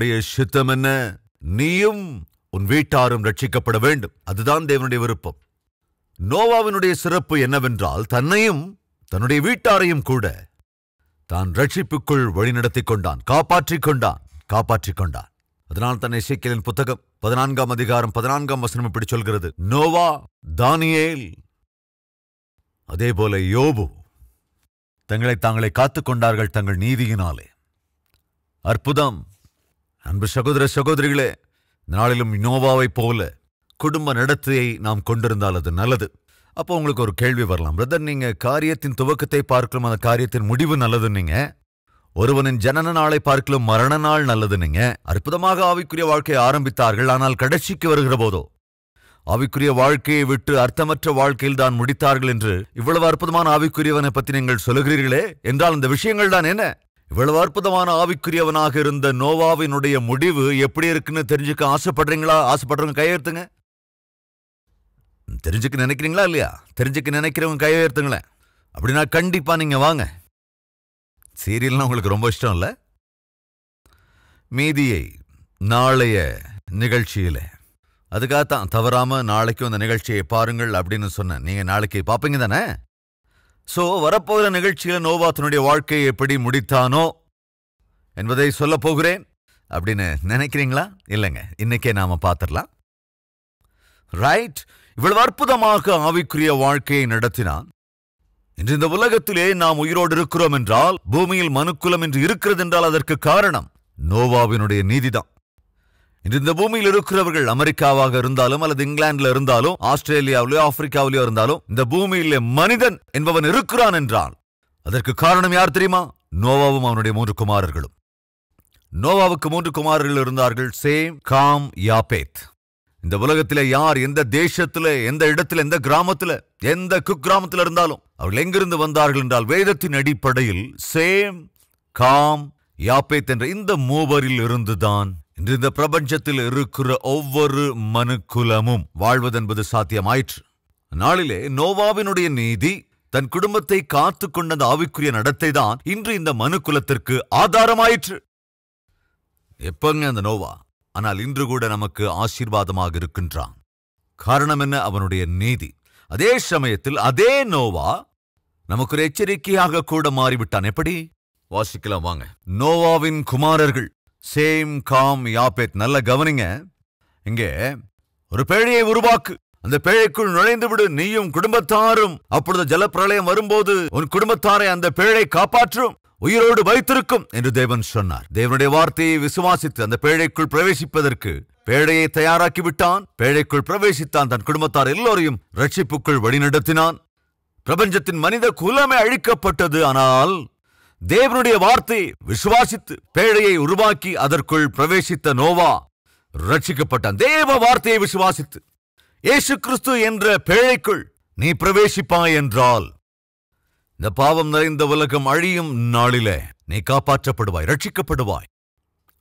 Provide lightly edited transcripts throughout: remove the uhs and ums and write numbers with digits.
தேவனுடைய சித்தம் என்ன? நீயும் உன் வீட்டாரும் ரட்சிக்கப்பட வேண்டும். அதுதான் தேவனுடைய விருப்பம். நோவாவினுடைய சிறப்பு என்னவென்றால், தன்னையும் தன்னுடைய வீட்டாரையும் கூட தான் ரட்சிப்புக்குள் வழிநடத்திக் கொண்டான், காப்பாற்றிக் கொண்டான். அதனால் தான் எசேக்கியேலின் புத்தகம் 14ஆம் அதிகாரம் 14ஆம் வசனம் இப்படி சொல்கிறது, நோவா, தானியேல், அதே போல யோபு தங்களை தாங்களே காத்துக் கொண்டார்கள் தங்கள் நீதியினாலே. அற்புதம். அன்பு சகோதர சகோதரிகளே, நாளிலும் நோவாவைப் போல குடும்ப நடத்தையை நாம் கொண்டிருந்தால் அது நல்லது. அப்போ உங்களுக்கு ஒரு கேள்வி வரலாம், பிரதர், நீங்க காரியத்தின் துவக்கத்தை பார்க்கலாம், அந்த காரியத்தின் முடிவு நல்லது. நீங்க ஒருவனின் ஜனன நாளை பார்க்கலாம், மரண நாள் நல்லது. நீங்க அற்புதமாக ஆவிக்குரிய வாழ்க்கையை ஆரம்பித்தார்கள், ஆனால் கடைசிக்கு வருகிற போதோ ஆவிக்குரிய வாழ்க்கையை விட்டு அர்த்தமற்ற வாழ்க்கையில் தான் முடித்தார்கள் என்று இவ்வளவு அற்புதமான ஆவிக்குரியவனை பற்றி நீங்கள் சொல்லுகிறீர்களே என்றால் இந்த விஷயங்கள் தான் என்ன? இவ்வளவு அற்புதமான ஆவிக்குரியவனாக இருந்த நோவாவினுடைய முடிவு எப்படி இருக்குன்னு தெரிஞ்சுக்க ஆசைப்படுறீங்களா? ஆசைப்படுறவங்க கையெழுத்துங்க. தெரிஞ்சுக்க நினைக்கிறீங்களா இல்லையா? தெரிஞ்சுக்க நினைக்கிறவங்க கையெழுத்துங்களேன். அப்படின்னா கண்டிப்பா நீங்க வாங்க. சீரியல்னா உங்களுக்கு ரொம்ப இஷ்டம் இல்ல? மீதியை நாளைய நிகழ்ச்சியில, அதுக்காகத்தான் தவறாம நாளைக்கும் அந்த நிகழ்ச்சியை பாருங்கள் அப்படின்னு சொன்னேன். நீங்க நாளைக்கு பாப்பீங்க தானே? சோ வரப்போகிற நிகழ்ச்சியில நோவா தன்னுடைய வாழ்க்கையை எப்படி முடித்தானோ என்பதை சொல்ல போகிறேன் அப்படின்னு நினைக்கிறீங்களா? இல்லைங்க, இன்னைக்கே நாம பார்த்துடலாம். ரைட். இவ்வளவு அற்புதமாக ஆவிக்குரிய வாழ்க்கையை நடத்தினான். இன்று இந்த உலகத்திலே நாம் உயிரோடு இருக்கிறோம் என்றால், பூமியில் மனுக்குலம் என்று இருக்கிறது என்றால் அதற்கு காரணம் நோவாவினுடைய நீதிதான். இன்று இந்த பூமியில் இருக்கிறவர்கள் அமெரிக்காவாக இருந்தாலும் அல்லது இங்கிலாந்துல இருந்தாலும் ஆஸ்திரேலியாவிலோ ஆப்பிரிக்காவிலோ இருந்தாலும், இந்த பூமியிலே மனிதன் என்பவன் இருக்கிறான் என்றால் அதற்கு காரணம் யார் தெரியுமா? நோவாவும் அவனுடைய 3 குமாரர்களும். நோவாவுக்கு 3 குமாரர்கள் இருந்தார்கள், சேம், காம், யாப்பேத். இந்த உலகத்திலே யார் எந்த தேசத்துல, எந்த இடத்துல, எந்த கிராமத்துல, எந்த குக்கிராமத்துல இருந்தாலும் அவர்கள் எங்கிருந்து வந்தார்கள் என்றால் வேதத்தின் அடிப்படையில் சேம், காம், யாப்பேத் என்ற இந்த மூவரில் இருந்துதான் இன்று இந்த பிரபஞ்சத்தில் இருக்கிற ஒவ்வொரு மனுக்குலமும் வாழ்வதென்பது சாத்தியமாயிற்று. நாளிலே நோவாவினுடைய நீதி, தன் குடும்பத்தை காத்து கொண்ட அந்த ஆவிக்குரிய நடத்தை தான் இன்று இந்த மனுக்குலத்திற்கு ஆதாரமாயிற்று. எப்பங்க அந்த நோவா? ஆனால் இன்று கூட நமக்கு ஆசீர்வாதமாக இருக்கின்றான். காரணம் என்ன? அவனுடைய நீதி. அதே சமயத்தில் அதே நோவா நமக்கு ஒரு எச்சரிக்கையாக கூட மாறிவிட்டான். எப்படி? வாசிக்கலாம் வாங்க. நோவாவின் குமாரர்கள் சேம், காம், யாப்பேத். நல்ல கவனிங்க. இங்கே ஒரு பேழையை உருவாக்கு, அந்த பேழைக்குள் நுழைந்து விடு, நீயும் குடும்பத்தாரும். அப்பொழுது ஜலப்பிரளயம் வரும்போது உன் குடும்பத்தாரை அந்த பேழை காப்பாற்றும், உயிரோடு வைத்திருக்கும் என்று தேவன் சொன்னார். தேவனுடைய வார்த்தையை விசுவாசித்து அந்த பேழைக்குள் பிரவேசிப்பதற்கு பேழையை தயாராக்கி விட்டான். பேழைக்குள் பிரவேசித்தான். தன் குடும்பத்தார் எல்லோரையும் ரட்சிப்புக்குள் வழிநடத்தினான். பிரபஞ்சத்தின் மனித குலமே அழிக்கப்பட்டது. ஆனால் தேவனுடைய வார்த்தையை விசுவாசித்து பேழையை உருவாக்கி அதற்குள் பிரவேசித்த நோவா ரட்சிக்கப்பட்டான். தேவ வார்த்தையை விசுவாசித்து இயேசு கிறிஸ்து என்ற பேழைக்குள் நீ பிரவேசிப்பாய் என்றால் இந்த பாவம் நிறைந்த உலகம் அழியும் நாளிலே நீ காப்பாற்றப்படுவாய், ரட்சிக்கப்படுவாய்.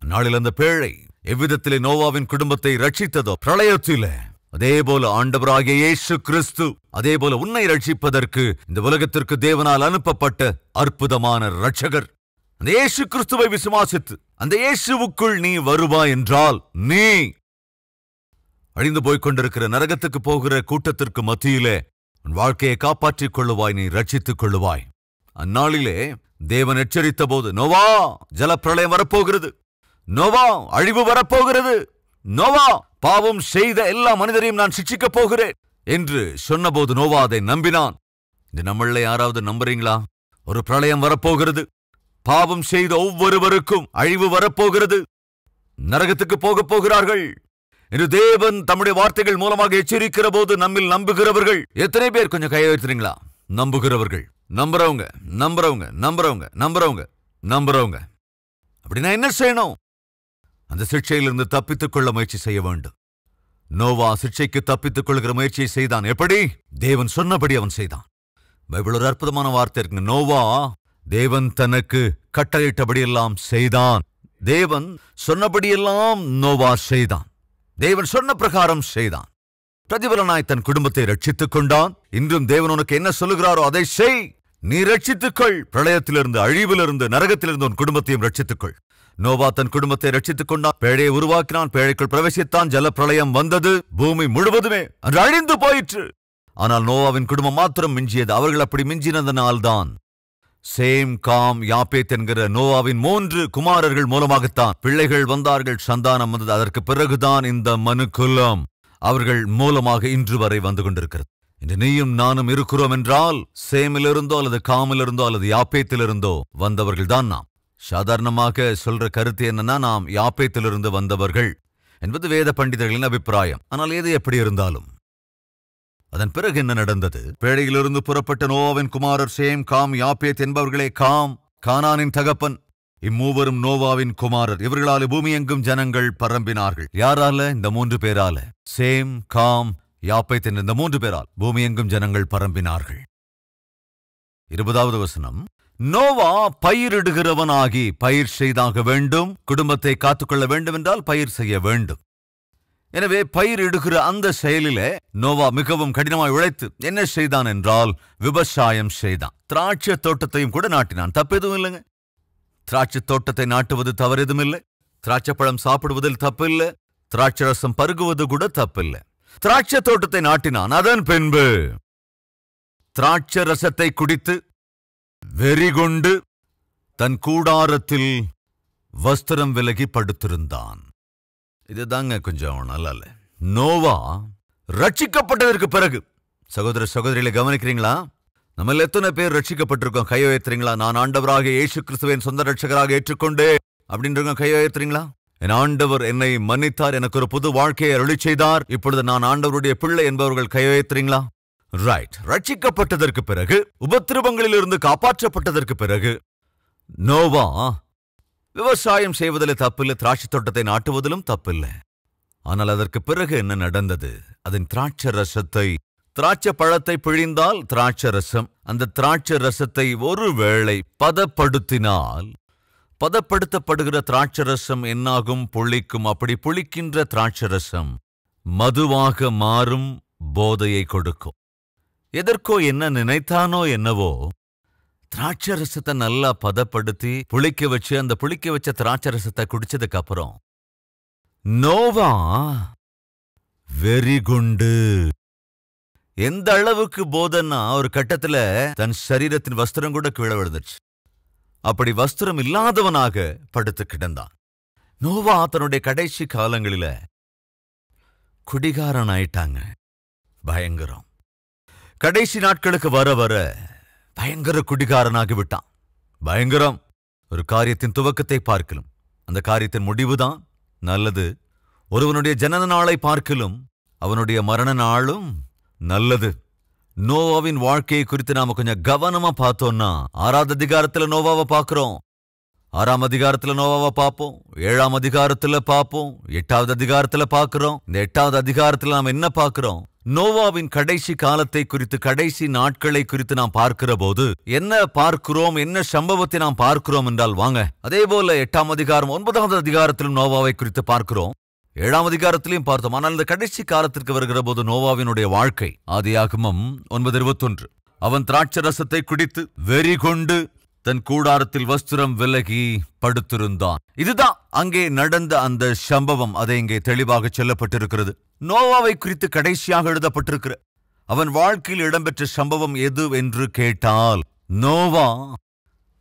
நாளில் அந்த பேழை எவ்விதத்திலே நோவாவின் குடும்பத்தை ரட்சித்ததோ பிரளயத்திலே, அதே போல ஆண்டவராகிய இயேசு கிறிஸ்து அதே போல உன்னை ரட்சிப்பதற்கு இந்த உலகத்திற்கு தேவனால் அனுப்பப்பட்ட அற்புதமான இரட்சகர். அந்த இயேசு கிறிஸ்துவை விசுவாசித்து அந்த இயேசுவுக்குள் நீ வருவாய் என்றால் நீ அழிந்து போய்கொண்டிருக்கிற நரகத்துக்கு போகிற கூட்டத்திற்கு மத்தியிலே உன் வாழ்க்கையை காப்பாற்றிக் கொள்ளுவாய், நீ ரட்சித்துக் கொள்ளுவாய். அந்நாளிலே தேவன் எச்சரித்த போது, நோவா, ஜலப்பிரளயம் வரப்போகிறது, நோவா, அழிவு வரப்போகிறது, நோவா, பாவம் செய்த எல்லா மனிதரையும் நான் சிட்சிக்கப் போகிறேன் என்று சொன்னபோது நோவா அதை நம்பினான். இது நம்மள யாராவது நம்புறீங்களா? ஒரு பிரளயம் வரப்போகிறது, பாவம் செய்த ஒவ்வொருவருக்கும் அழிவு வரப்போகிறது, நரகத்துக்கு போகப் போகிறார்கள் என்று தேவன் தம்முடைய வார்த்தைகள் மூலமாக எச்சரிக்கிற போது நம்மில் நம்புகிறவர்கள் எத்தனை பேர்? கொஞ்சம் கையை வைக்கிறீங்களா? நம்புகிறவர்கள், நம்புறவங்க, நம்புறவங்க, நம்புறவங்க, நம்புறவங்க, நம்புறவங்க. அப்படின்னா என்ன செய்யணும்? அந்த சிக்ஷையிலிருந்து தப்பித்துக் கொள்ள முயற்சி செய்ய வேண்டும். நோவா சிக்ஷைக்கு தப்பித்துக் கொள்கிற முயற்சியை செய்தான். எப்படி? தேவன் சொன்னபடி அவன் செய்தான். பைபிள் ஒரு அற்புதமான வார்த்தை இருக்கு. நோவா தேவன் தனக்கு கட்டளையிட்டபடியெல்லாம் செய்தான். தேவன் சொன்னபடியெல்லாம் நோவா செய்தான். தேவன் சொன்ன பிரகாரம் செய்தான். பிரதிபலனாய் தன் குடும்பத்தை ரட்சித்துக் கொண்டான். இன்றும் தேவன் உனக்கு என்ன சொல்லுகிறாரோ அதை செய். நீ ரட்சித்துக்கொள். பிரளயத்திலிருந்து, அழிவிலிருந்து, நரகத்திலிருந்து உன் குடும்பத்தையும் ரட்சித்துக்கொள். நோவா தன் குடும்பத்தை ரட்சித்துக் கொண்டான், பேழையை உருவாக்கினான், பேழைக்குள் பிரவேசித்தான், ஜலப்பிரளயம் வந்தது, பூமி முழுவதுமே அது அழிந்து போயிற்று. ஆனால் நோவாவின் குடும்பம் மாத்திரம் மிஞ்சியது. அவர்கள் அப்படி மிஞ்சினதனால்தான் சேம், காம், யாப்பேத் என்கிற நோவாவின் 3 குமாரர்கள் மூலமாகத்தான் பிள்ளைகள் வந்தார்கள், சந்தானம் வந்தது. அதற்கு பிறகுதான் இந்த மனுக்குலம் அவர்கள் மூலமாக இன்று வரை வந்து கொண்டிருக்கிறது. இன்று நீயும் நானும் இருக்கிறோம் என்றால் சேமிலிருந்தோ அல்லது காமிலிருந்தோ அல்லது யாப்பேத்திலிருந்தோ வந்தவர்கள் தான் நாம். சாதாரணமாக சொல்ற கருத்து என்னன்னா, நாம் யாப்பேத்திலிருந்து வந்தவர்கள் என்பது வேத பண்டிதர்களின் அபிப்பிராயம். ஆனால் எது எப்படி இருந்தாலும் அதன் பிறகு என்ன நடந்தது? பேழையிலிருந்து புறப்பட்ட நோவாவின் குமாரர் சேம், காம், யாப்பேத் என்பவர்களே. காம் கானானின் தகப்பன். இம்மூவரும் நோவாவின் குமாரர். இவர்களால் பூமி எங்கும் ஜனங்கள் பரம்பினார்கள். யாரால? இந்த 3 பேரால. சேம், காம், யாப்பேத் என்ற இந்த 3 பேரால் பூமி எங்கும் ஜனங்கள் பரம்பினார்கள். 20வது வசனம். நோவா பயிரிடுகிறவனாகி பயிர் செய்தாக வேண்டும். குடும்பத்தை காத்துக்கொள்ள வேண்டும் என்றால் பயிர் செய்ய வேண்டும். எனவே பயிரிடுகிற அந்த செயலிலே நோவா மிகவும் கடினமாய் உழைத்து என்ன செய்தான் என்றால் விவசாயம் செய்தான். திராட்சை தோட்டத்தையும் கூட நாட்டினான். தப்பெதுவும் இல்லைங்க. திராட்சை தோட்டத்தை நாட்டுவது தவறெதும் இல்லை. திராட்சை பழம் சாப்பிடுவதில் தப்பில்லை. திராட்சை ரசம் பருகுவது கூட தப்பில்லை. திராட்சை தோட்டத்தை நாட்டினான். அதன் பின்பு திராட்சை ரசத்தை குடித்து வெறிகொண்டு தன் கூடாரத்தில் வஸ்திரம் விலகி படுத்திருந்தான். இதுதாங்க கொஞ்சம் நல்லா இல்ல. நோவா ரட்சிக்கப்பட்டதற்கு பிறகு, சகோதர சகோதரிகளை கவனிக்கிறீங்களா? நம்ம எத்தனை பேர் ரட்சிக்கப்பட்டிருக்கோம்? கையை ஏத்துறீங்களா? நான் ஆண்டவராக இயேசு கிறிஸ்துவின் சொந்த ரட்சகராக ஏற்றுக்கொண்டே அப்படின்றவங்க கையை ஏத்துறீங்களா? என் ஆண்டவர் என்னை மன்னித்தார், எனக்கு ஒரு புது வாழ்க்கையை அருளி செய்தார், இப்பொழுது நான் ஆண்டவருடைய பிள்ளை என்பவர்கள் கையை ஏத்துறீங்களா? ரைட். ரட்சிக்கப்பட்டதற்கு பிறகு, உபத்திரவங்களிலிருந்து காப்பாற்றப்பட்டதற்கு பிறகு நோவா விவசாயம் செய்வதில் தப்பில்லை, திராட்சை தோட்டத்தை நாட்டுவதிலும் தப்பில்லை. ஆனால் அதற்கு பிறகு என்ன நடந்தது? அதன் திராட்சை ரசத்தை, திராட்சை பழத்தை பிழிந்தால் திராட்சை ரசம், அந்த திராட்சை ரசத்தை ஒருவேளை பதப்படுத்தினால், பதப்படுத்தப்படுகிற திராட்சை ரசம் என்னாகும்? புளிக்கும். அப்படி புளிக்கின்ற திராட்சை ரசம் மதுவாக மாறும், போதையை கொடுக்கும். எதற்கோ என்ன நினைத்தானோ என்னவோ, திராட்சை ரசத்தை நல்லா பதப்படுத்தி புளிக்க வச்சு, அந்த புளிக்க வச்ச திராட்சை ரசத்தை குடிச்சதுக்கு அப்புறம் நோவா வெறிகுண்டு. எந்த அளவுக்கு போதன்னா, ஒரு கட்டத்துல தன் சரீரத்தின் வஸ்திரம் கூட கீழே விழுந்துச்சு. அப்படி வஸ்திரம் இல்லாதவனாக படுத்து கிடந்தான். நோவா தன்னுடைய கடைசி காலங்களில குடிகாரன் ஆயிட்டாங்க. பயங்கரம். கடைசி நாட்களுக்கு வர வர பயங்கர குடிகாரனாகி விட்டான். பயங்கரம். ஒரு காரியத்தின் துவக்கத்தை பார்க்கலும் அந்த காரியத்தின் முடிவுதான் நல்லது. ஒருவனுடைய ஜனன நாளை பார்க்கலும் அவனுடைய மரண நாளும் நல்லது. நோவாவின் வாழ்க்கையை குறித்து நாம கொஞ்சம் கவனமா பார்த்தோம்னா, 6வது அதிகாரத்துல நோவாவை பார்க்கிறோம், 6ஆம் அதிகாரத்துல நோவாவை பார்ப்போம், 7ஆம் அதிகாரத்துல பார்ப்போம், 8வது அதிகாரத்துல பார்க்கிறோம். இந்த 8வது அதிகாரத்துல நாம் என்ன பார்க்கிறோம்? நோவாவின் கடைசி காலத்தை குறித்து, கடைசி நாட்களை குறித்து நாம் பார்க்கிற போது என்ன பார்க்கிறோம்? என்ன சம்பவத்தை நாம் பார்க்கிறோம் என்றால், வாங்க அதே போல 8ஆம் அதிகாரம் 9வது அதிகாரத்திலும் நோவாவை குறித்து பார்க்கிறோம், 7ஆம் அதிகாரத்திலையும் பார்த்தோம். ஆனால் இந்த கடைசி காலத்திற்கு வருகிற போது நோவாவினுடைய வாழ்க்கை, ஆதியாகமம் 9:21, அவன் திராட்சை ரசத்தை குடித்து வெறி கொண்டு தன் கூடாரத்தில் வஸ்திரம் விலகி படுத்திருந்தான். இதுதான் அங்கே நடந்த அந்த சம்பவம். அதை இங்கே தெளிவாக சொல்லப்பட்டிருக்கிறது. நோவாவை குறித்து கடைசியாக எழுதப்பட்டிருக்கிற அவன் வாழ்க்கையில் இடம்பெற்ற சம்பவம் எது என்று கேட்டால், நோவா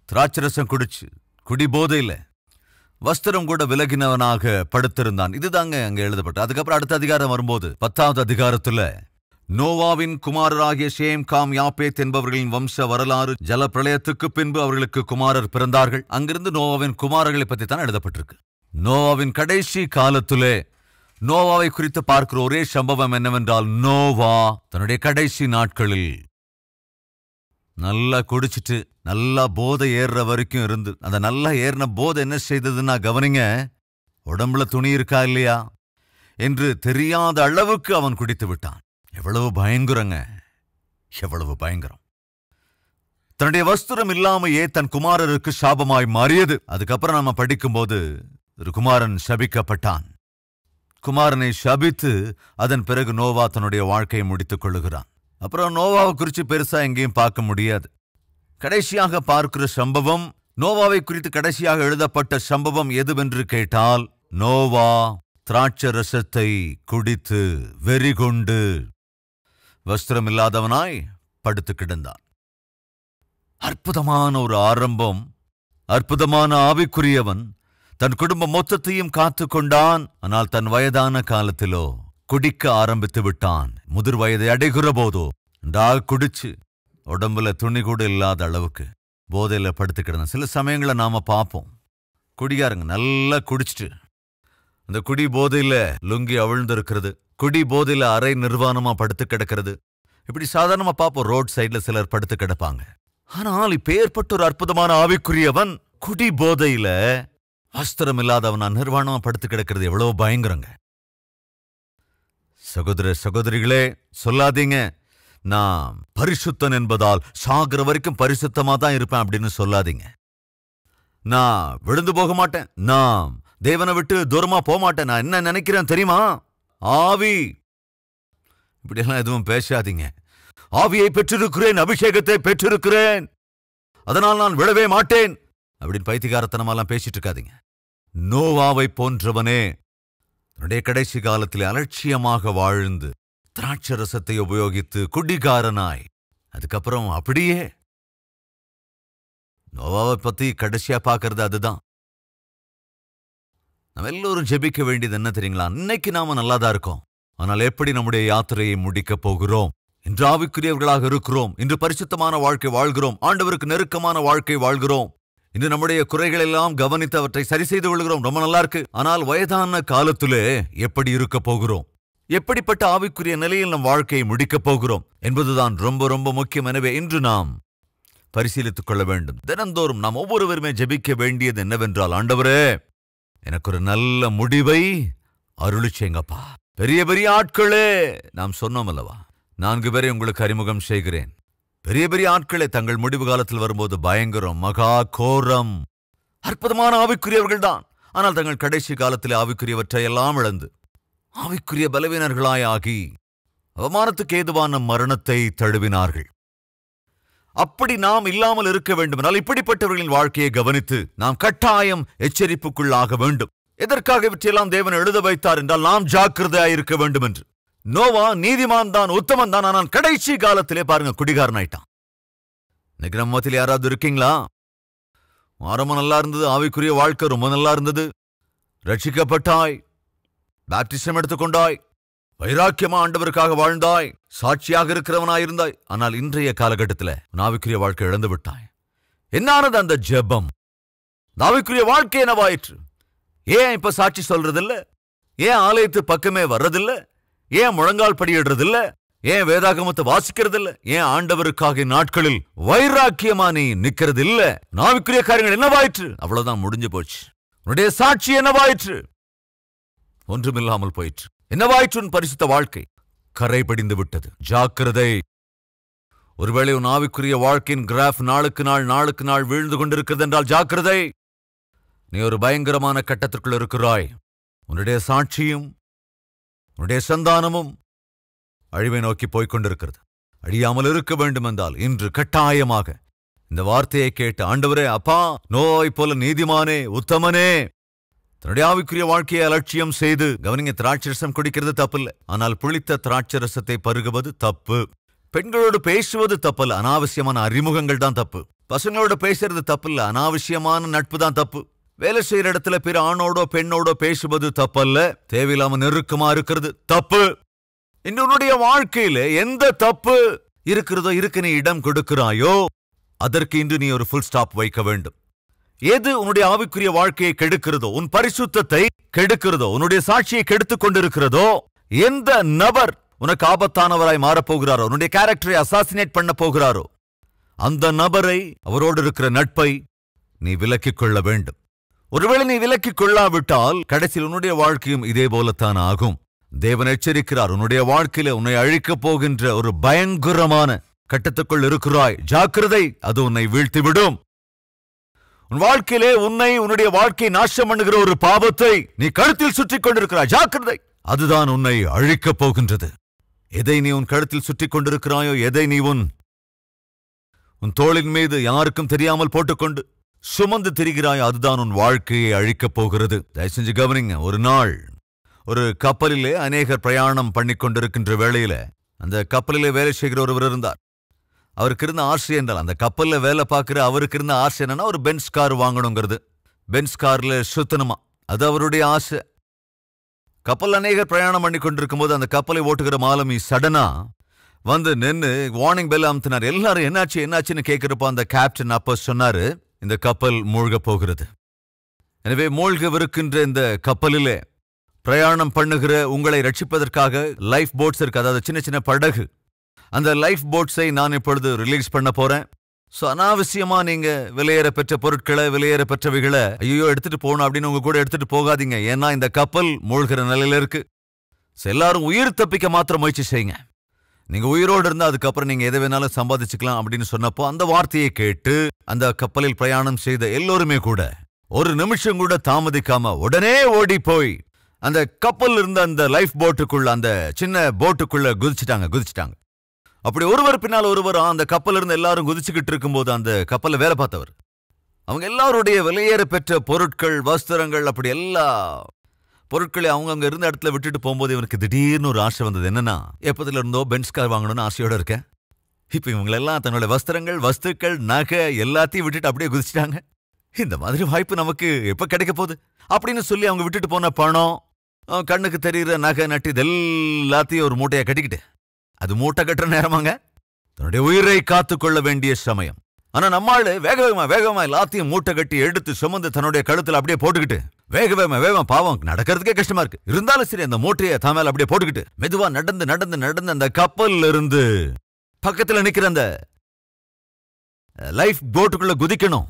திராட்சரசம் குடிச்சு குடிபோதையில வஸ்திரம் கூட விலகினவனாக படுத்திருந்தான். இதுதாங்க அங்க எழுதப்பட்ட. அதுக்கப்புறம் அடுத்த அதிகாரம் வரும்போது 10வது அதிகாரத்துல நோவாவின் குமாரராகிய சேம், காம், யாப்பேத் என்பவர்களின் வம்ச வரலாறு, ஜல பிரளயத்துக்கு பின்பு அவர்களுக்கு குமாரர் பிறந்தார்கள். அங்கிருந்து நோவாவின் குமாரர்களை பற்றி தான் எழுதப்பட்டிருக்கு. நோவாவின் கடைசி காலத்திலே நோவாவை குறித்து பார்க்கிற ஒரே சம்பவம் என்னவென்றால், நோவா தன்னுடைய கடைசி நாட்களில் நல்லா குடிச்சிட்டு நல்லா போதை ஏறுற வரைக்கும் இருந்து, அந்த நல்லா ஏறின போதை என்ன செய்ததுன்னா, கவனிங்க, உடம்புல துணி இருக்கா இல்லையா என்று தெரியாத அளவுக்கு அவன் குடித்து விட்டான். எவ்வளவு பயங்கரங்க, எவ்வளவு பயங்கரம். தன்னுடைய வஸ்திரம் இல்லாமையே தன் குமாரருக்கு சாபமாய் மாறியது. அதுக்கப்புறம் நாம படிக்கும்போது ஒரு குமாரன் சபிக்கப்பட்டான். குமாரனை சபித்து அதன் பிறகு நோவா தன்னுடைய வாழ்க்கையை முடித்துக் கொள்ளுகிறான். அப்புறம் நோவாவை குறித்து பெருசா எங்கேயும் பார்க்க முடியாது. கடைசியாக பார்க்கிற சம்பவம், நோவாவை குறித்து கடைசியாக எழுதப்பட்ட சம்பவம் எதுவென்று கேட்டால், நோவா திராட்சை ரசத்தை குடித்து வெறிகொண்டு வஸ்திரமில்லாதவனாய் படுத்து கிடந்தான். அற்புதமான ஒரு ஆரம்பம். அற்புதமான ஆவிக்குரியவன் தன் குடும்ப மொத்தத்தையும் காத்து கொண்டான். ஆனால் தன் வயதான காலத்திலோ குடிக்க ஆரம்பித்து விட்டான். முதிர் வயதை அடைகிற போதோ குடிச்சு உடம்புல துணி கூட இல்லாத அளவுக்கு போதையில படுத்து கிடந்தான். சில சமயங்களை நாம பார்ப்போம், குடிகாரங்க நல்லா குடிச்சிட்டு அந்த குடி போதையில லுங்கி அவிழ்ந்து இருக்கிறது, குடி போதையில அரை நிர்வாணமா படுத்து கிடக்கிறது. இப்படி சாதாரணமா பார்ப்போம், ரோட் சைட்ல சிலர் படுத்து கிடப்பாங்க. ஆனால் இப்ப ஏற்பட்ட ஒரு அற்புதமான ஆவிக்குரியவன் குடி போதையில வஸ்திரம் இல்லாதவனா நிர்வாணமா படுத்து கிடக்கிறது எவ்வளவு பயங்கரங்க. சகோதர சகோதரிகளே, சொல்லாதீங்க நான் பரிசுத்தன் என்பதால் சாகிற வரைக்கும் பரிசுத்தமா தான் இருப்பேன் அப்படின்னு சொல்லாதீங்க. நான் விழுந்து போக மாட்டேன், நான் தேவனை விட்டு தூரமா போக மாட்டேன், நான் என்ன நினைக்கிறேன் தெரியுமா, ஆவி, இப்படியெல்லாம் எதுவும் பேசாதீங்க. ஆவியை பெற்றிருக்கிறேன், அபிஷேகத்தை பெற்றிருக்கிறேன், அதனால் நான் விழவே மாட்டேன் அப்படின்னு பைத்தியகாரத்தனமெல்லாம் பேசிட்டு இருக்காதீங்க. நோவாவை போன்றவனே தன்னுடைய கடைசி காலத்தில் அலட்சியமாக வாழ்ந்து திராட்சை ரசத்தை உபயோகித்து குடிகாரனாய், அதுக்கப்புறம் அப்படியே நோவாவை பத்தி கடைசியா பார்க்கறது அதுதான். நம்ம எல்லோரும் ஜெபிக்க வேண்டியது என்ன தெரியுங்களா? இன்னைக்கு நாம நல்லாதான் இருக்கோம், ஆனால் எப்படி நம்முடைய யாத்திரையை முடிக்க போகிறோம்? இன்று ஆவிக்குரியவர்களாக இருக்கிறோம், இன்று பரிசுத்தமான வாழ்க்கை வாழ்கிறோம், ஆண்டவருக்கு நெருக்கமான வாழ்க்கை வாழ்கிறோம், இன்று நம்முடைய குறைகள் எல்லாம் கவனித்து அவற்றை சரி செய்து கொள்கிறோம், ரொம்ப நல்லா இருக்கு. ஆனால் வயதான காலத்திலே எப்படி இருக்க போகிறோம்? எப்படிப்பட்ட ஆவிக்குரிய நிலையில் நம் வாழ்க்கையை முடிக்கப் போகிறோம் என்பதுதான் ரொம்ப ரொம்ப முக்கியம். எனவே இன்று நாம் பரிசீலித்துக் கொள்ள வேண்டும். தினந்தோறும் நாம் ஒவ்வொருவருமே ஜெபிக்க வேண்டியது என்னவென்றால், ஆண்டவரே எனக்கு ஒரு நல்ல முடிவை அருளிச்சேங்கப்பா. பெரிய பெரிய ஆட்களே, நாம் சொன்னோம் அல்லவா, 4 பேரை உங்களுக்கு அறிமுகம் செய்கிறேன். பெரிய பெரிய ஆட்களே தங்கள் முடிவு காலத்தில் வரும்போது பயங்கரம், மகா கோரம், அற்புதமான ஆவிக்குரியவர்கள் தான். ஆனால் தங்கள் கடைசி காலத்தில் ஆவிக்குரியவற்றை எல்லாம் இழந்து ஆவிக்குரிய பலவீனர்களாய் ஆகி அவமானத்துக்கு ஏதுவான மரணத்தை தழுவினார்கள். அப்படி நாம் இல்லாமல் இருக்க வேண்டுமென்றால் இப்படிப்பட்டவர்களின் வாழ்க்கையை கவனித்து நாம் கட்டாயம் எச்சரிப்புக்குள்ளாக வேண்டும். எதற்காக இவற்றையெல்லாம் தேவன் எழுத வைத்தார் என்றால், நாம் ஜாக்கிரதையாயிருக்க வேண்டும் என்று. நோவா நீதிமான் தான், உத்தமன் தான், ஆனால் கடைசி காலத்திலே பாருங்க குடிகாரன் ஆயிட்டான். இன்னைக்கு நம்ம மத்தியில் யாராவது இருக்கீங்களா? ஆரம்பம் நல்லா இருந்தது, ஆவிக்குரிய வாழ்க்கை ரொம்ப நல்லா இருந்தது, ரட்சிக்கப்பட்டாய், பாப்டிசம் எடுத்துக்கொண்டாய், வைராக்கியமா ஆண்டவருக்காக வாழ்ந்தாய், சாட்சியாக இருக்கிறவனாயிருந்தாய், ஆனால் இன்றைய காலகட்டத்தில் ஆவிக்குரிய வாழ்க்கை இழந்து விட்டாய். என்னானது அந்த ஜெபம்? ஆவிக்குரிய வாழ்க்கை என்னவாயிற்று? ஏன் இப்ப சாட்சி சொல்றதில்ல? ஏன் ஆலயத்து பக்கமே வர்றதில்ல? ஏன் முழங்கால் படியிடுறதில்ல? ஏன் வேதாகமத்தை வாசிக்கிறதில்ல? ஏன் ஆண்டவருக்காக நாட்களில் வைராக்கியமா நீ நிக்கிறது இல்ல? ஆவிக்குரிய காரியங்கள் என்னவாயிற்று? அவ்வளவுதான், முடிஞ்சு போச்சு. உன்னுடைய சாட்சி என்னவாயிற்று? ஒன்றுமில்லாமல் போயிற்று. என்னவாயிற்று? உன் பரிசுத்த வாழ்க்கை கரை படிந்து விட்டது. ஜாக்கிரதை. ஒருவேளை உன் ஆவிக்குரிய வாழ்க்கையின் கிராஃப் நாளுக்கு நாள் வீழ்ந்து கொண்டிருக்கிறது என்றால் ஜாக்கிரதை. நீ ஒரு பயங்கரமான கட்டத்திற்குள் இருக்கிறாய். உன்னுடைய சாட்சியும் உன்னுடைய சந்தானமும் அழிவை நோக்கி போய்கொண்டிருக்கிறது. அழியாமல் இருக்க வேண்டும் என்றால் இன்று கட்டாயமாக இந்த வார்த்தையை கேட்டு, ஆண்டவரே, அப்பா, நோய் போல நீதிமானே, உத்தமனே, தன்னுடைய ஆவிக்குரிய வாழ்க்கையை அலட்சியம் செய்து, கவனிங்க, திராட்சரசம் குடிக்கிறது தப்பில்லை, ஆனால் புளித்த திராட்சரசத்தை பருகுவது தப்பு. பெண்களோடு பேசுவது தப்பல்ல, அனாவசியமான அறிமுகங்கள் தான் தப்பு. பசங்களோட பேசுறது தப்பில்ல, அனாவசியமான நட்பு தான் தப்பு. வேலை செய்யற இடத்துல பிற ஆணோடோ பெண்ணோடோ பேசுவது தப்பல்ல, தேவையில்லாம நெருக்கமா இருக்கிறது தப்பு. இன்னொன்னுடைய வாழ்க்கையில எந்த தப்பு இருக்கிறதோ, இருக்கு நீ இடம் கொடுக்கிறாயோ, அதற்கு இன்று நீ ஒரு ஃபுல் ஸ்டாப் வைக்க வேண்டும். எது உன்னுடைய ஆவிக்குரிய வாழ்க்கையை கெடுக்கிறதோ, உன் பரிசுத்தத்தை கெடுக்கிறதோ, உன்னுடைய சாட்சியை கெடுத்துக் கொண்டிருக்கிறதோ, எந்த நபர் உனக்கு ஆபத்தானவராய் மாறப்போகிறாரோ, உன்னுடைய கேரக்டரை அசாசினேட் பண்ண போகிறாரோ, அந்த நபரை, அவரோடு இருக்கிற நட்பை நீ விலக்கிக் கொள்ள வேண்டும். ஒருவேளை நீ விலக்கிக் கொள்ளாவிட்டால் கடைசியில் உன்னுடைய வாழ்க்கையும் இதே போலத்தான் ஆகும். தேவன் எச்சரிக்கிறார், உன்னுடைய வாழ்க்கையில உன்னை அழிக்கப் போகின்ற ஒரு பயங்கரமான கட்டத்துக்குள் இருக்கிறாய், ஜாக்கிரதை, அது உன்னை வீழ்த்திவிடும். உன் வாழ்க்கையிலே உன்னுடைய வாழ்க்கையை நாசம் பண்ணுகிற ஒரு பாவத்தை நீ கழுத்தில் சுற்றிக் கொண்டிருக்கிறாய், ஜாக்கிரதை, அதுதான் உன்னை அழிக்கப் போகின்றது. எதை நீ உன் கழுத்தில் சுற்றிக் கொண்டிருக்கிறாயோ, எதை நீ உன் தோளின் மீது யாருக்கும் தெரியாமல் போட்டுக்கொண்டு சுமந்து திரிகிறாய், அதுதான் உன் வாழ்க்கையை அழிக்கப் போகிறது. தயவு செஞ்சு கவனிங்க. ஒரு நாள் ஒரு கப்பலிலே அநேகர் பிரயாணம் பண்ணி கொண்டிருக்கின்ற வேளையில அந்த கப்பலிலே வேலை செய்கிற ஒருவர் இருந்தார். அவருக்கு இருந்த ஆசை என்றால், அந்த கப்பல்ல வேலை பார்க்கிற அவருக்கு இருந்த ஆசை என்னன்னா, ஒரு பென்ஸ் கார் வாங்கணுங்கிறது. பென்ஸ் கார்ல சுத்தணுமா, அது அவருடைய ஆசை. கப்பல் அநேகர் பிரயாணம் பண்ணி கொண்டிருக்கும் போது அந்த கப்பலை ஓட்டுகிற மாலுமி சடனா வந்து நின்று வார்னிங் பெல் அமுத்தினார். எல்லாரும் என்னாச்சு என்னாச்சுன்னு கேட்கிறப்ப அந்த கேப்டன் அப்ப சொன்னாரு, இந்த கப்பல் மூழ்க போகிறது. எனவே மூழ்கவிருக்கின்ற இந்த கப்பலிலே பிரயாணம் பண்ணுகிற உங்களை ரட்சிப்பதற்காக லைஃப் போட்ஸ் இருக்கு, அதாவது சின்ன சின்ன படகு. அந்த லைஃப் போட்ஸை நான் இப்பொழுது ரிலீஸ் பண்ண போறேன். ஸோ அனாவசியமா நீங்க விலையேற பெற்ற பொருட்களை, விலையேற பெற்றவைகளை ஐயோ எடுத்துட்டு போகணும் அப்படின்னு உங்க கூட எடுத்துட்டு போகாதீங்க. ஏன்னா இந்த கப்பல் மூழ்கிற நிலையில இருக்கு. எல்லாரும் உயிர் தப்பிக்க மாத்திரம் முயற்சி செய்யுங்க. நீங்க உயிரோடு இருந்தா அதுக்கப்புறம் நீங்க எதை வேணாலும் சம்பாதிச்சுக்கலாம் அப்படின்னு சொன்னப்போ அந்த வார்த்தையை கேட்டு அந்த கப்பலில் பிரயாணம் செய்த எல்லோருமே கூட ஒரு நிமிஷம் கூட தாமதிக்காம உடனே ஓடி போய் அந்த கப்பல் இருந்த அந்த லைஃப் போட்டுக்குள்ள, அந்த சின்ன போட்டுக்குள்ள குதிச்சிட்டாங்க. அப்படி ஒருவர் பின்னால் ஒருவர் அந்த கப்பல் இருந்து எல்லாரும் குதிச்சுக்கிட்டு இருக்கும்போது அந்த கப்பல்ல வேலை பார்த்தவர், அவங்க எல்லாருடைய விலையேற பெற்ற பொருட்கள், வஸ்திரங்கள், அப்படி எல்லா பொருட்களை அவங்க அங்க இருந்த இடத்துல விட்டுட்டு போகும்போது இவனுக்கு திடீர்னு ஒரு ஆசை வந்தது. என்னன்னா, எப்பத்துல இருந்தோ பென்ஸ் கார் வாங்கணும்னு ஆசையோட இருக்கேன். இப்ப இவங்களெல்லாம் தன்னுடைய வஸ்திரங்கள், வஸ்துக்கள், நகை எல்லாத்தையும் விட்டுட்டு அப்படியே குதிச்சிட்டாங்க. இந்த மாதிரி வாய்ப்பு நமக்கு எப்ப கிடைக்க போகுது அப்படின்னு சொல்லி அவங்க விட்டுட்டு போன பணம், கண்ணுக்கு தெரிகிற நகை நட்டு, இது எல்லாத்தையும் ஒரு மூட்டையை கட்டிக்கிட்டு, அது மூட்டை கட்டுற நேரமாங்க, தன்னுடைய உயிரை காத்துக்கொள்ள வேண்டிய சமயம். ஆனா நம்மாளு வேகமா எல்லாத்தையும் மூட்டை கட்டி எடுத்து சுமந்து தன்னுடைய கழுத்துல அப்படியே போட்டுக்கிட்டு வேகமா, பாவம் நடக்கிறதுக்கே கஷ்டமா இருக்கு, இருந்தாலும் சரி அந்த மூட்டையை தாமேல அப்படியே போட்டுக்கிட்டு மெதுவா நடந்து அந்த கப்பல்ல இருந்து பக்கத்துல நிக்கிற அந்த லைஃப் போட்டுக்குள்ள குதிக்கணும்.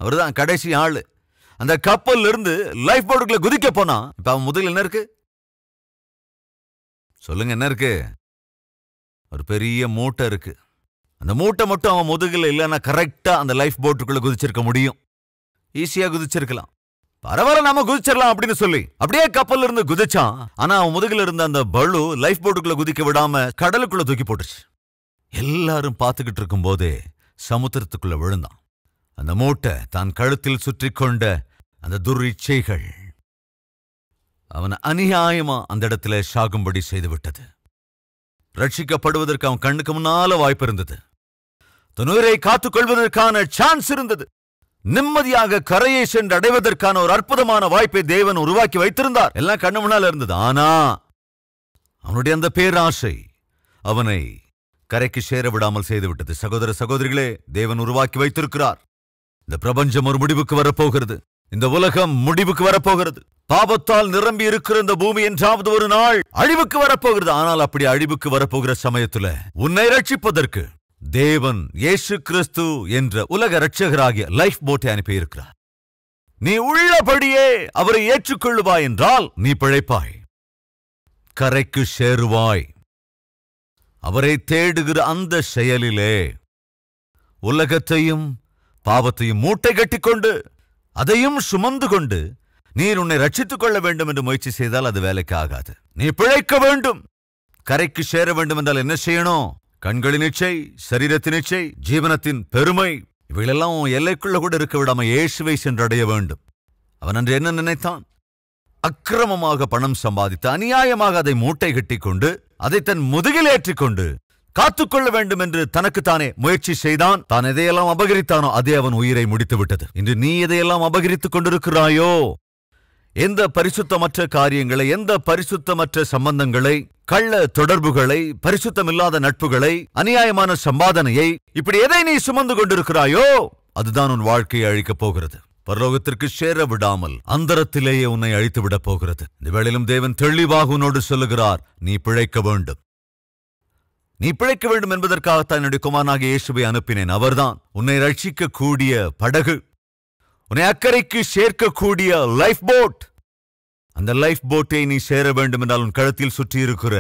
அவர்தான் கடைசி ஆளு. அந்த கப்பல்ல இருந்து லைஃப் போட்டுக்குள்ள குதிக்க போனா இப்ப அவன் முதுகில் என்ன இருக்கு சொல்லுங்க? என்ன இருக்கு? ஒரு பெரிய மூட்டை இருக்கு. அந்த மூட்டை மட்டும் அவன் முதுகில் இல்லைன்னா கரெக்டா அந்த லைஃப் போட்டுக்குள்ள குதிச்சிருக்க முடியும். ஈஸியா குதிச்சிருக்கலாம். பரவாயில்ல, நாம குதிச்சிடலாம் அப்படின்னு சொல்லி அப்படியே கப்பல்ல இருந்து குதிச்சான். ஆனா அவன் முதுகில் இருந்த அந்த பளு லைஃப் போட்டுக்குள்ள குதிக்க விடாம கடலுக்குள்ள தூக்கி போட்டுச்சு. எல்லாரும் பார்த்துக்கிட்டு இருக்கும் போதே சமுத்திரத்துக்குள்ள விழுந்தான். அந்த மூட்டை தான் கழுத்தில் சுற்றி கொண்ட அந்த துரிச்சைகள் அவன் அநியாயமா அந்த இடத்துல சாகும்படி செய்துவிட்டது. ரட்சிக்கப்படுவதற்கு அவன் கண்ணுக்கு முன்னால வாய்ப்பு இருந்தது. தன் உயிரை காத்துக்கொள்வதற்கான சான்ஸ் இருந்தது. நிம்மதியாக கரையை சென்று அடைவதற்கான ஒரு அற்புதமான வாய்ப்பை தேவன் உருவாக்கி வைத்திருந்தார். எல்லாம் கண்ணு முன்னால இருந்தது. ஆனா அவனுடைய அந்த பேராசை அவனை கரைக்கு சேர விடாமல் செய்துவிட்டது. சகோதர சகோதரிகளே, தேவன் உருவாக்கி வைத்திருக்கிறார். இந்த பிரபஞ்சம் ஒரு முடிவுக்கு வரப்போகிறது. இந்த உலகம் முடிவுக்கு வரப்போகிறது. பாவத்தால் நிரம்பி இருக்கிற இந்த பூமி என்றாவது ஒரு நாள் அழிவுக்கு வரப்போகிறது. ஆனால் அப்படி அழிவுக்கு வரப்போகிற சமயத்துல உன்னை ரட்சிப்பதற்கு தேவன் இயேசு கிறிஸ்து என்ற உலக ரட்சகராகிய லைஃப் போட்டை அனுப்பியிருக்கிறார். நீ உள்ளபடியே அவரை ஏற்றுக்கொள்ளுவாய் என்றால் நீ பிழைப்பாய், கரைக்கு சேருவாய். அவரை தேடுகிற அந்த செயலிலே உலகத்தையும் பாவத்தையும் மூட்டை கட்டிக்கொண்டு அதையும் சுமந்து கொண்டு நீர் உன்னை ரட்சித்துக் கொள்ள வேண்டும் என்று முயற்சி செய்தால் அது வேலைக்கு ஆகாது. நீ பிழைக்க வேண்டும், கரைக்கு சேர வேண்டும் என்றால் என்ன செய்யணும்? கண்களின் இச்சை, சரீரத்தின் இச்சை, ஜீவனத்தின் பெருமை, இவைகளெல்லாம் எல்லைக்குள்ள கூட இருக்க விடாம இயேசுவை சென்றடைய வேண்டும். அவன் அன்று என்ன நினைத்தான்? அக்கிரமமாக பணம் சம்பாதித்து அநியாயமாக அதை மூட்டை கட்டிக்கொண்டு அதை தன் முதுகில் ஏற்றிக்கொண்டு காத்துக்கொள்ள வேண்டும் என்று தனக்குத்தானே முயற்சி செய்தான். தான் எதையெல்லாம் அபகரித்தானோ அதே அவன் உயிரை முடித்து விட்டது. இன்று நீ எதையெல்லாம் அபகரித்துக் கொண்டிருக்கிறாயோ, எந்த பரிசுத்தமற்ற காரியங்களை, எந்த பரிசுத்தமற்ற சம்பந்தங்களை, கள்ள தொடர்புகளை, பரிசுத்தமில்லாத நட்புகளை, அநியாயமான சம்பாதனையை, இப்படி எதை நீ சுமந்து கொண்டிருக்கிறாயோ அதுதான் உன் வாழ்க்கையை அழிக்கப் போகிறது. பரலோகத்திற்கு சேர விடாமல் அந்தரத்திலேயே உன்னை அழித்து விடப் போகிறது. இந்த வேளையிலும் தேவன் தெளிவாக உன்னோடு சொல்லுகிறார், நீ பிழைக்க வேண்டும். நீ பிழைக்க வேண்டும் என்பதற்காகத்தான் என்னுடைய குமாரனாகிய இயேசுவை அனுப்பினேன். அவர்தான் உன்னை ரட்சிக்க கூடிய படகு, உன்னை அக்கறைக்கு சேர்க்கக்கூடிய லைஃப் போட். அந்த லைஃப் போட்டை நீ சேர வேண்டும் என்றால் உன் கழுத்தில் சுற்றி இருக்கிற,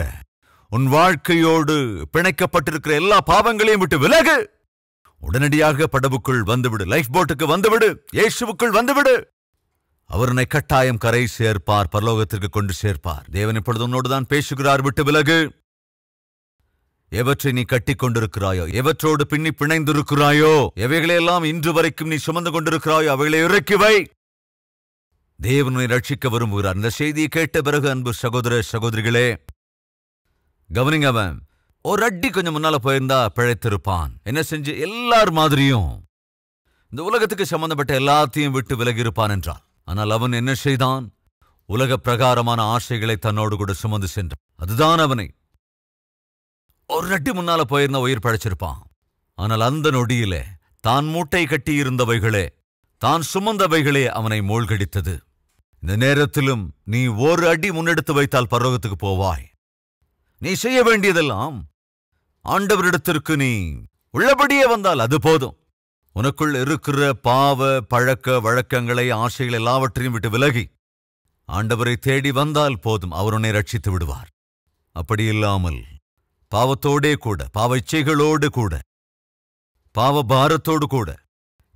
உன் வாழ்க்கையோடு பிணைக்கப்பட்டிருக்கிற எல்லா பாவங்களையும் விட்டு விலகு. உடனடியாக படவுக்குள் வந்துவிடு, லைஃப் போட்டுக்கு வந்துவிடு, இயேசுவுக்குள் வந்துவிடு. அவர் உன்னை கட்டாயம் கரை சேர்ப்பார், பரலோகத்திற்கு கொண்டு சேர்ப்பார். தேவன் இப்பொழுது உன்னோடுதான் பேசுகிறார், விட்டு விலகு. எவற்றை நீ கட்டிக் கொண்டிருக்கிறாயோ, எவற்றோடு பின்னி பிணைந்திருக்கிறாயோ, எவைகளையெல்லாம் இன்று வரைக்கும் நீ சுமந்து கொண்டிருக்கிறாயோ அவைகளை இறக்கி வை. தேவனை ரட்சிக்க விரும்புகிறார். இந்த செய்தியை கேட்ட பிறகு அன்பு சகோதர சகோதரிகளே கவனிங்க, அவன் ஒரு அடி கொஞ்சம் முன்னால போயிருந்தா பிழைத்திருப்பான். என்ன செஞ்சு எல்லார் மாதிரியும் இந்த உலகத்துக்கு சம்பந்தப்பட்ட எல்லாத்தையும் விட்டு விலகி இருப்பான் என்றான். ஆனால் அவன் என்ன செய்தான்? உலக பிரகாரமான ஆசைகளை தன்னோடு கூட சுமந்து சென்றான். அதுதான் அவனை ஒரு அடி முன்னால போயிருந்தா உயிர் பழைச்சிருப்பான். ஆனால் அந்த நொடியிலே தான் மூட்டை கட்டி இருந்தவைகளே, தான் சுமந்தவைகளே அவனை மூழ்கடித்தது. இந்த நேரத்திலும் நீ ஒரு அடி முன்னெடுத்து வைத்தால் பரலோகத்துக்கு போவாய். நீ செய்ய வேண்டியதெல்லாம் ஆண்டவரிடத்திற்கு நீ உள்ளபடியே வந்தால் அது போதும். உனக்குள் இருக்கிற பாவ பழக்க வழக்கங்களை, ஆசைகள் எல்லாவற்றையும் விட்டு விலகி ஆண்டவரை தேடி வந்தால் போதும். அவர் உன்னை ரட்சித்து விடுவார். அப்படி இல்லாமல் பாவத்தோடே கூட, பாவ இச்சைகளோடு கூட, பாவ பாரத்தோடு கூட,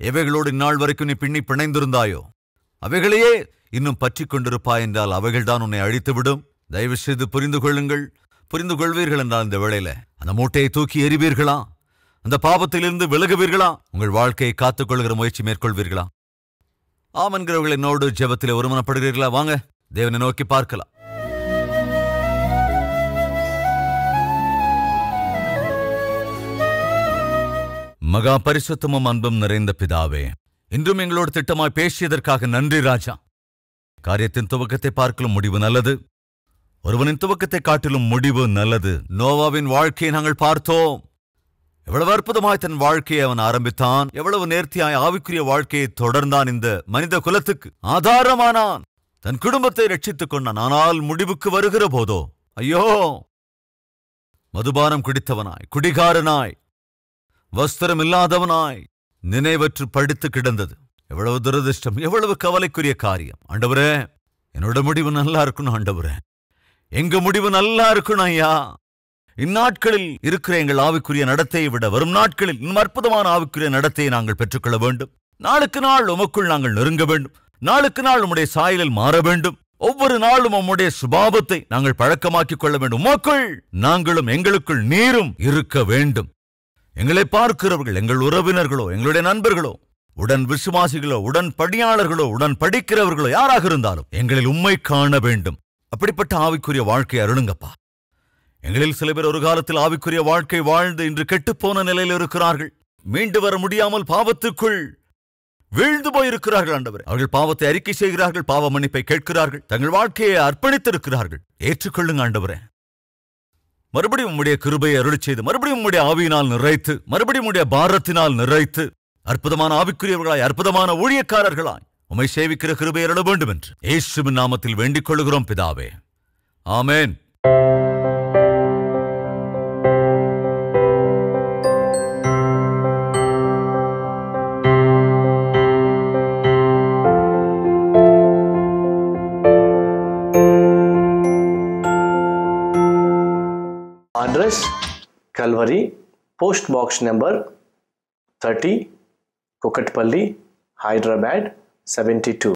எவைகளோடு இந்நாள் வரைக்கும் நீ பின்னி பிணைந்திருந்தாயோ அவைகளையே இன்னும் பற்றி கொண்டிருப்பாய் என்றால் அவைகள்தான் உன்னை அழித்துவிடும். தயவு செய்து புரிந்து கொள்ளுங்கள். புரிந்து கொள்வீர்கள் என்றால் இந்த வேளையில அந்த மூட்டையை தூக்கி எறிவீர்களா? அந்த பாவத்திலிருந்து விலகுவீர்களா? உங்கள் வாழ்க்கையை காத்துக்கொள்கிற முயற்சி மேற்கொள்வீர்களா? ஆமன்கிறவர்கள் என்னோடு ஜெபத்திலே ஒருமனப்படுகிறீர்களா? வாங்க தேவனை நோக்கி பார்க்கலாம். மகா பரிசுத்தமும் அன்பும் நிறைந்த பிதாவே, இன்றும் எங்களோடு திட்டமாய் பேசியதற்காக நன்றி ராஜா. காரியத்தின் துவக்கத்தை பார்க்கலும் முடிவு நல்லது. ஒருவனின் துவக்கத்தை காட்டிலும் முடிவு நல்லது. நோவாவின் வாழ்க்கையை நாங்கள் பார்த்தோம். எவ்வளவு அற்புதமாய் தன் வாழ்க்கையை அவன் ஆரம்பித்தான். எவ்வளவு நேர்த்தியாய் ஆவிக்குரிய வாழ்க்கையை தொடர்ந்தான். இந்த மனித குலத்துக்கு ஆதாரமானான். தன் குடும்பத்தை ரட்சித்துக் கொண்டான். ஆனால் முடிவுக்கு வருகிற போதோ ஐயோ, மதுபானம் குடித்தவனாய், குடிகாரனாய், வஸ்திரம் இல்லாதவனாய், நினைவற்று படுத்து கிடந்தது. எவ்வளவு துரதிருஷ்டம், எவ்வளவு கவலைக்குரிய காரியம். ஆண்டவரே, என்னோட முடிவு நல்லா இருக்கணும். ஆண்டவரே, எங்க முடிவு நல்லா இருக்கணும் ஐயா. இந்நாட்களில் இருக்கிற எங்கள் ஆவிக்குரிய நடத்தையை விட வரும் நாட்களில் இன்னும் அற்புதமான ஆவிக்குரிய நடத்தையை நாங்கள் பெற்றுக்கொள்ள வேண்டும். நாளுக்கு நாள் உமக்குள் நாங்கள் நெருங்க வேண்டும். நாளுக்கு நாள் உம்முடைய சாயலில் மாற வேண்டும். ஒவ்வொரு நாளும் உம்முடைய சுபாவத்தை நாங்கள் பழக்கமாக்கிக் கொள்ள வேண்டும். உமக்குள் நாங்களும் எங்களுக்குள் நீரும் இருக்க வேண்டும். எங்களை பார்க்கிறவர்கள், எங்கள் உறவினர்களோ, எங்களுடைய நண்பர்களோ, உடன் விசுவாசிகளோ, உடன் பணியாளர்களோ, உடன் படிக்கிறவர்களோ யாராக இருந்தாலும் எங்களில் உம்மை காண வேண்டும். அப்படிப்பட்ட ஆவிக்குரிய வாழ்க்கை அருளுங்கப்பா. எங்களில் சில பேர் ஒரு காலத்தில் ஆவிக்குரிய வாழ்க்கை வாழ்ந்து இன்று கெட்டுப்போன நிலையில் இருக்கிறார்கள். மீண்டு வர முடியாமல் பாவத்துக்குள் வீழ்ந்து போயிருக்கிறார்கள். ஆண்டவரே, அவர்கள் பாவத்தை அறிக்கை செய்கிறார்கள், பாவ மன்னிப்பை கேட்கிறார்கள், தங்கள் வாழ்க்கையை அர்ப்பணித்திருக்கிறார்கள். ஏற்றுக்கொள்ளுங்க ஆண்டவரே. மறுபடியும் உம்முடைய கிருபையை அருளிச் செய்து, மறுபடியும் உம்முடைய ஆவியினால் நிறைத்து, மறுபடியும் உம்முடைய பாரத்தினால் நிறைத்து, அற்புதமான ஆவிக்குரியவர்களாய், அற்புதமான ஊழியக்காரர்களாய் உம்மை சேவிக்கிற கிருபையை அருள வேண்டும் என்று இயேசுவின் நாமத்தில் வேண்டிக் கொள்கிறோம் பிதாவே. ஆமென். Address Calvary, Post Box number 30, Kukatpalli, Hyderabad 72.